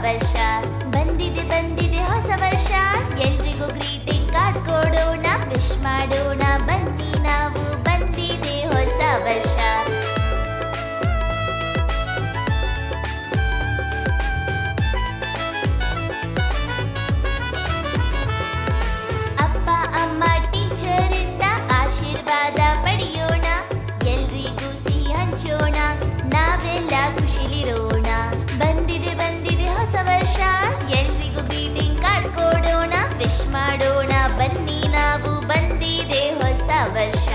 ವರ್ಷ. ಬಂದಿದೆ ಬಂದಿದೆ ಹೊಸ ವರ್ಷ, ಎಲ್ರಿಗೂ ಗ್ರೀಟಿಂಗ್ ಕಾರ್ಡ್ ಕೊಡೋಣ, ವಿಶ್ ಮಾಡೋಣ ಬನ್ನಿ ನಾವು, ಬಂದಿದೆ ಹೊಸ ವರ್ಷ. ಅಪ್ಪ ಅಮ್ಮ ಟೀಚರಿಂದ ಆಶೀರ್ವಾದ ಪಡೆಯೋಣ, ಎಲ್ರಿಗೂ ಸಿಹಿ ಹಂಚೋಣ, ನಾವೆಲ್ಲ ಖುಷಿಲಿರೋಣ. ಬಂದಿದೆ ಬಂದಿದೆ ಹೊಸ ವರ್ಷ, ಎಲ್ರಿಗೂ ಗ್ರೀಟಿಂಗ್ ಕಾರ್ಡ್ ಕೊಡೋಣ, ವಿಶ್ ಮಾಡೋಣ ಬನ್ನಿ ನಾವು, ಬಂದಿದೆ ಹೊಸ ವರ್ಷ.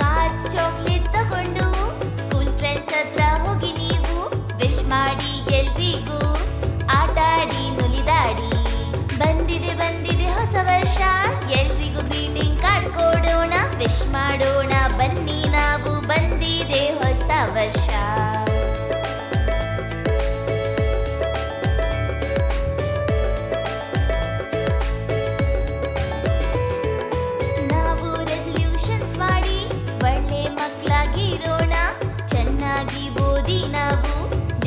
ಕಾರ್ಡ್ಸ್ ಚಾಕ್ಲೇಟ್ ತಗೊಂಡು ಸ್ಕೂಲ್ ಫ್ರೆಂಡ್ಸ್ ಹತ್ರ ಹೋಗಿ ನೀವು, ವಿಶ್ ಮಾಡಿ ಎಲ್ರಿಗೂ, ಆಟಾಡಿ ನುಲಿದಾಡಿ. ಬಂದಿದೆ ಬಂದಿದೆ ಹೊಸ ವರ್ಷ, ಎಲ್ರಿಗೂ ಗ್ರೀಟಿಂಗ್ ಕಾರ್ಡ್ ಕೊಡೋಣ, ವಿಶ್ ಮಾಡೋಣ ಬನ್ನಿ ನಾವು, ಬಂದಿದೆ ಹೊಸ ವರ್ಷ. ನಾವು ರೆಸಲ್ಯೂಷನ್ಸ್ ಮಾಡಿ ಒಳ್ಳೆ ಮಕ್ಕಳಾಗಿರೋಣ, ಚೆನ್ನಾಗಿ ಓದಿ ನಾವು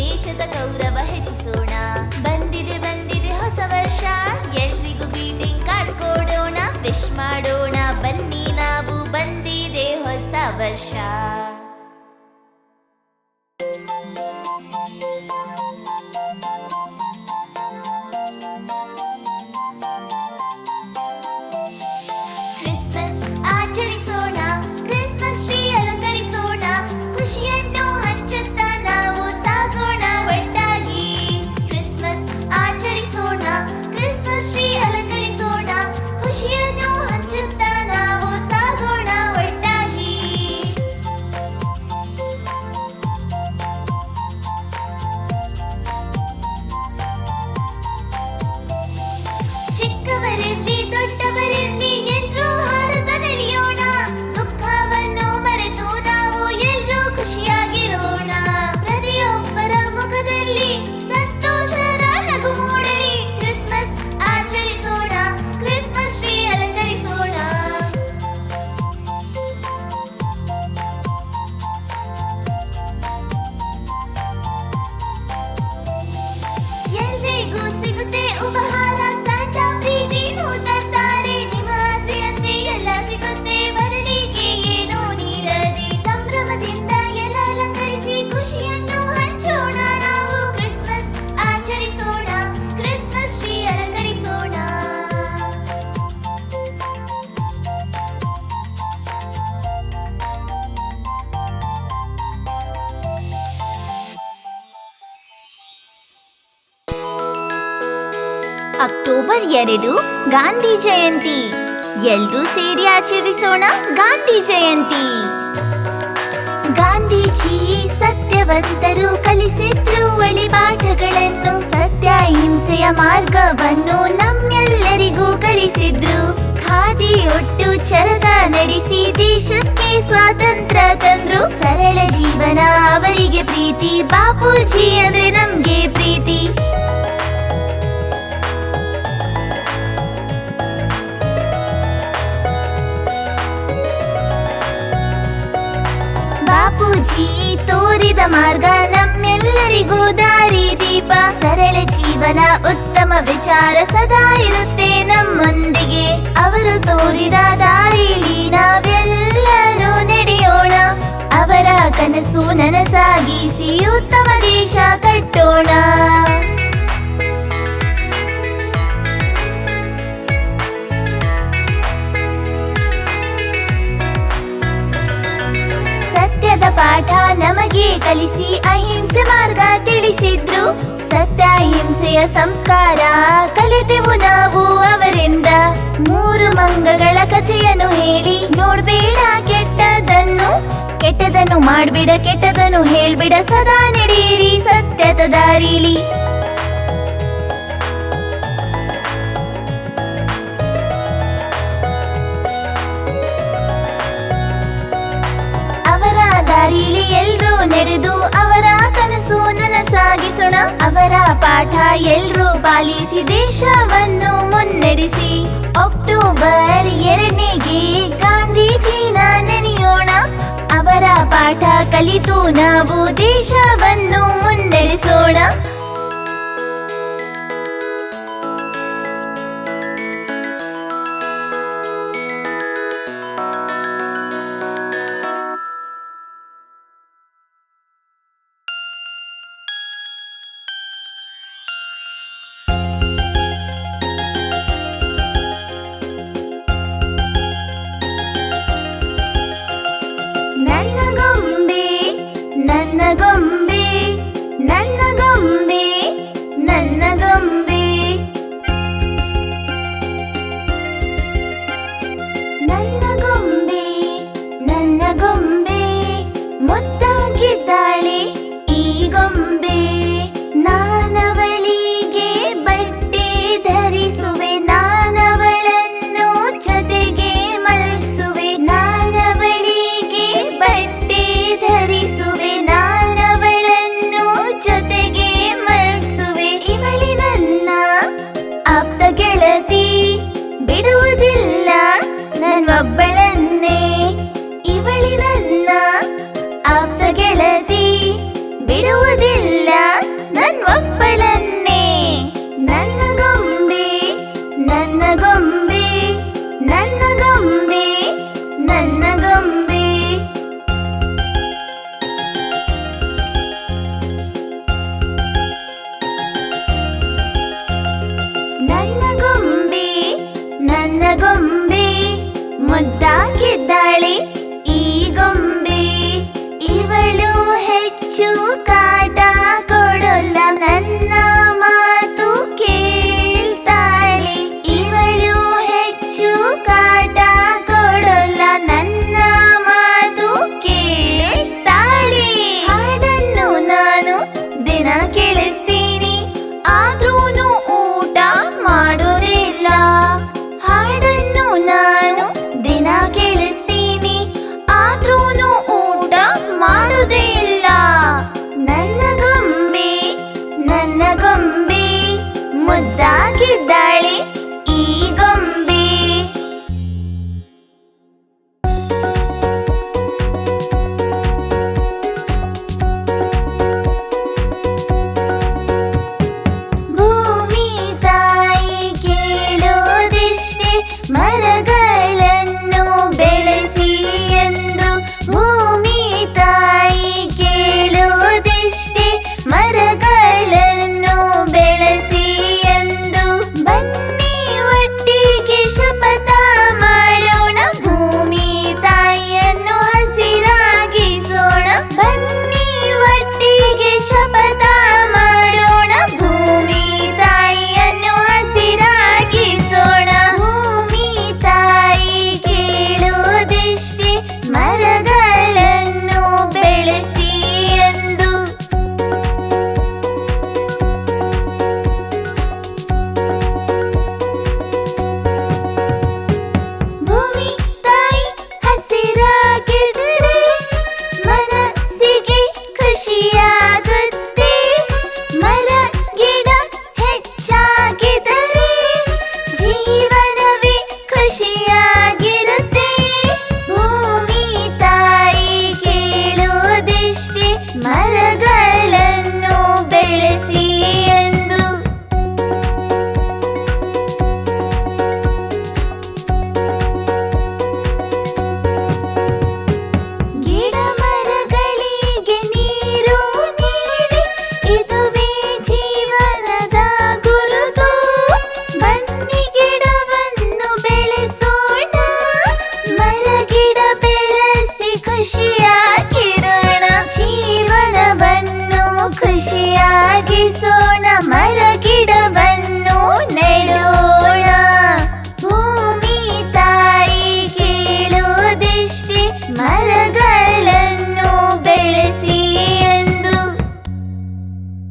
ದೇಶದ ಗೌರವ ಹೆಚ್ಚಿಸೋಣ. ಬಂದಿದೆ ಬಂದಿದೆ ಹೊಸ ವರ್ಷ, ಎಲ್ರಿಗೂ ಗ್ರೀಟಿಂಗ್ ಕಾರ್ಡ್ ಕೊಡೋಣ, ವಿಶ್ ಮಾಡೋಣ ಬನ್ನಿ ನಾವು, ಬಂದಿದೆ ಹೊಸ ವರ್ಷ. ಕ್ರಿಸ್ಮಸ್ ಆಚರಿಸೋಣ, ಕ್ರಿಸ್ಮಸ್ ಟ್ರೀ ಅಲಂಕರಿಸೋಣ, ಖುಷಿಯನ್ನು ಹಂಚುತ್ತಾ ನಾವು ಸಾಗೋಣ ಒಟ್ಟಾಗಿ. ಕ್ರಿಸ್ಮಸ್ ಆಚರಿಸೋಣ, ಕ್ರಿಸ್ಮಸ್ ಟ್ರೀ ಅಲಂಕರಿಸೋಣ, ಖುಷಿಯನ್ನು ಹಂಚುತ್ತಾ ನಾವು ಸಾಗೋಣ ಒಟ್ಟಾಗಿ. ಚಿಕ್ಕವರಿರ್ಲಿ ದೊಡ್ಡವರಿರ್ಲಿ ಎಲ್ರೂ ಹಾಡುತ್ತಾ ನಲಿಯೋಣ, ದುಃಖವನ್ನು ಮರೆತು ನಾವು ಎಲ್ರೂ ಖುಷಿಯಾಗಿರೋಣ. ಪ್ರತಿಯೊಬ್ಬರ ಮುಖದಲ್ಲಿ ಸಂತೋಷದ ನಗು ಮೂಡಲಿ, ಕ್ರಿಸ್ಮಸ್ ಆಚರಿಸೋಣ, ಕ್ರಿಸ್ಮಸ್ ಟ್ರೀ ಅಲಂಕರಿಸೋಣ. ಎಲ್ರಿಗೂ ಸಿಗುತ್ತೆ ಉಪಹಾರ, ಸಾಂಟಾ ಪ್ರೀತಿನೂ ತರ್ತಾರೆ, ನಿಮ್ಮ ಆಸೆಯಂತೆ ಎಲ್ಲ ಸಿಗುತ್ತೆ, ಬದಲಿಗೆ ಏನೋ ನೀಡದೆ ಸಂಭ್ರಮದಿಂದ ಎಲ್ಲ ಅಲಂಕರಿಸಿ ಖುಷಿಯನ್ನು ಹಂಚೋಣ ನಾವು. ಕ್ರಿಸ್ಮಸ್ ಆಚರಿಸೋಣ, Christmas tree ಅಲಂಕರಿಸೋಣ. October 2 Gandhi Jayanti. ಎಲ್ರೂ ಸೇರಿ ಆಚರಿಸೋಣ ಗಾಂಧಿ ಜಯಂತಿ. ಗಾಂಧೀಜಿ ಸತ್ಯವಂತರು, ಕಲಿಸಿದ್ರು ಒಳಿ ಪಾಠಗಳನ್ನು, ಸತ್ಯ ಹಿಂಸೆಯ ಮಾರ್ಗವನ್ನು ನಮ್ಮೆಲ್ಲರಿಗೂ ಕಲಿಸಿದ್ರು. ಖಾದಿ ಒಟ್ಟು ಚರಗ ನಡೆಸಿ ದೇಶಕ್ಕೆ ಸ್ವಾತಂತ್ರ್ಯ ತಂದ್ರು. ಸರಳ ಜೀವನ ಅವರಿಗೆ ಪ್ರೀತಿ, ಬಾಪೂಜಿ ಅಂದ್ರೆ ನಮ್ಗೆ ಪ್ರೀತಿ. ಬಾಪೂಜಿ ತೋರಿದ ಮಾರ್ಗ ನಮ್ಮೆಲ್ಲರಿಗೂ ದಾರಿ ದೀಪ. ಸರಳ ಜೀವನ ಉತ್ತಮ ವಿಚಾರ ಸದಾ ಇರುತ್ತೆ ನಮ್ಮೊಂದಿಗೆ. ಅವರು ತೋರಿದ ದಾರಿಲಿ ನಾವೆಲ್ಲರೂ ನಡೆಯೋಣ, ಅವರ ಕನಸು ನನಸಾಗಿಸಿ ಉತ್ತಮ ದೇಶ ಕಟ್ಟೋಣ. ಸತ್ಯದ ಪಾಠ ನಮಗೆ ಕಲಿಸಿ ಅಹಿಂಸೆ ಮಾರ್ಗ ತಿಳಿಸಿದ್ರು. ಸತ್ಯ ಹಿಂಸೆಯ ಸಂಸ್ಕಾರ ಕಲಿತೆವು ನಾವು ಅವರಿಂದ. 3 ಮಂಗಗಳ ಕಥೆಯನ್ನು ಹೇಳಿ ನೋಡ್ಬೇಡ ಕೆಟ್ಟದನ್ನು, ಕೆಟ್ಟದನ್ನು ಮಾಡ್ಬೇಡ, ಕೆಟ್ಟದನ್ನು ಹೇಳ್ಬೇಡ, ಸದಾ ನಡೆಯಿರಿ ಸತ್ಯದ ದಾರಿಲಿ. ಅವರ ದಾರಿಲಿ ಎಲ್ರೂ ನಡೆದು ಅವರ ಕನಸು ನನಸಾಗಿಸೋಣ. ಅವರ ಅವರ ಪಾಠ ಎಲ್ರೂ ಪಾಲಿಸಿ ದೇಶವನ್ನು ಮುನ್ನಡೆಸಿ. ಅಕ್ಟೋಬರ್ 2ಗೆ ಗಾಂಧೀಜಿನ ನೆನೆಯೋಣ. ಅವರ ಪಾಠ ಕಲಿತು ನಾವು ದೇಶವನ್ನು ಮುನ್ನಡೆಸೋಣ. ನನ್ನ ಗೊಂಬೆ ನನ್ನ ಗೊಂಬೆ ನನ್ನ ಗೊಂಬೆ ನನ್ನ ಗೊಂಬೆ. ನನ್ನ ಗೊಂಬೆ ನನ್ನ ಗೊಂಬೆ ಮುದ್ದಾಗಿದ್ದಾಳೆ ಈ ಗೊಂಬೆ. ನಾನವಳಿಗೆ ಬಟ್ಟೆ ಧರಿಸುವೆ, ನಾನವಳನ್ನು ಜೊತೆಗೆ ಮಲ್ಸುವೆ. ನಾನವಳಿಗೆ ಬಟ್ಟೆ ಧರಿಸುವೆ, ನಾನವಳನ್ನು ಜೊತೆಗೆ ಮಲ್ಸುವೆ. ಇವಳಿ ನನ್ನ ಆಪ್ತ ಗೆಳತಿ, ಬಿಡುವುದಿಲ್ಲ ನನ್ನೊಬ್ಬಳನ್ನೇ. ಇವಳಿ ನನ್ನ ಆಪ್ತ ಗೆಳತಿ, ಬಿಡುವುದಿಲ್ಲ